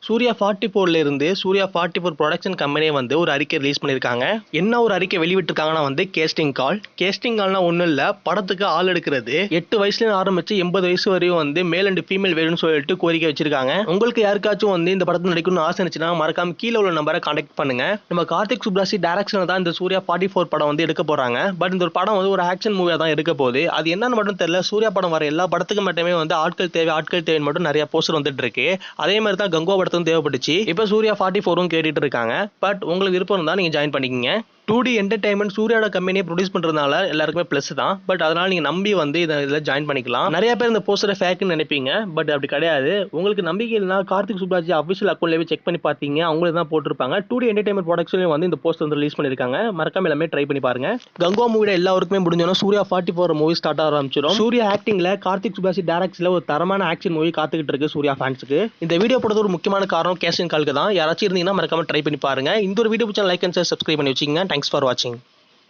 சூர்யா 44ல இருந்து சூர்யா 44 ப்ரொடக்ஷன் கம்பெனியே வந்து ஒரு அறிக்கை ரிலீஸ் பண்ணியிருக்காங்க. என்ன ஒரு அறிக்கை வெளிவிட்டிருக்காங்கன்னா வந்து கேஸ்டிங் கால்னா ஒன்றும் இல்லை, படத்துக்கு ஆள் எடுக்கிறது 8 வயசுல ஆரம்பிச்சு 80 வயசு வரையும் வந்து மேல் அண்ட் ஃபீமேல் வேணும்னு சொல்லிட்டு கோரிக்கை வச்சிருக்காங்க. உங்களுக்கு யாருக்காச்சும் வந்து இந்த படத்தில் நடிக்கணும்னு ஆசை இருந்துச்சுன்னா மறக்காம கீழே உள்ள நம்பரை கான்டாக்ட் பண்ணுங்க. நம்ம கார்த்திக் சுப்ராசி டைரக்ஷன்ல தான் இந்த சூர்யா 44 படம் வந்து எடுக்க போறாங்க. பட் இந்த ஒரு படம் வந்து ஒரு ஆக்ஷன் மூவியா தான் இருக்க போகுது. அது என்னன்னு மட்டும் தெரியல. சூர்யா படம் வர எல்லா படத்துக்கு மட்டுமே வந்து ஆட்கள் தேவை மட்டும் நிறைய போஸ்டர் வந்துட்டு இருக்கு. அதே மாதிரி தான் கங்கோ படத்துக்கும் தேவைப்பட்டுச்சு. இப்போ சூர்யா 44 கேட்டுட்டு இருக்காங்க. பட் உங்களுக்கு விருப்பம் இருந்தா நீங்க ஜாயின் பண்ணிக்கங்க. 2D என்டர்டைன்மெண்ட் சூர்யாவோட கம்பெனியை ப்ரொடியூஸ் பண்றதுனால எல்லாருக்குமே பிளஸ் தான். பட் அதனால நீங்க நம்பி வந்து இதில் ஜாயின் பண்ணிக்கலாம். நிறைய பேர் இந்த போஸ்டரை ஃபேக்னு நினைப்பீங்க, பட் அப்படி கிடையாது. உங்களுக்கு நம்பிக்கை இல்லைனா கார்த்திக் சுப்ராஜ் அஃபிஷியல் அக்கௌண்ட்லேயே செக் பண்ணி பார்த்தீங்க, அவங்களுக்கு தான் போட்டிருப்பாங்க. 2D என்டர்டைன்மெண்ட் ப்ரொடக்ஷன்லையும் வந்து இந்த போஸ்டர் வந்து ரிலீஸ் பண்ணியிருக்காங்க. மறக்காம எல்லாமே ட்ரை பண்ணி பாருங்க. கங்கோ மூவியோட எல்லாருக்குமே முடிஞ்சோன்னா சூர்யா 44 மூவி ஸ்டார்ட் ஆரம்பிச்சிடும். சூர்யா ஆக்டிங்ல கார்த்திக் சுப்ராஜ் டைரக்ஷன்ல ஒரு தரமான ஆக்ஷன் மூவி காத்துக்கிட்டு இருக்கு சூர்யா ஃபேன்ஸுக்கு. இந்த வீடியோ போடுறது ஒரு முக்கியமான காரணம் கேஸ்டிங் காலுக்கு தான். யாராச்சும் இருந்தீங்கன்னா மறக்காம ட்ரை பண்ணி பாருங்க. இந்த ஒரு வீடியோ பிடிச்சா லைக் அண்ட் ஷேர் சப்ஸ்கிரைப் பண்ணி வச்சுக்கோங்க. தேங்க்ஸ் ஃபார் வாட்சிங்.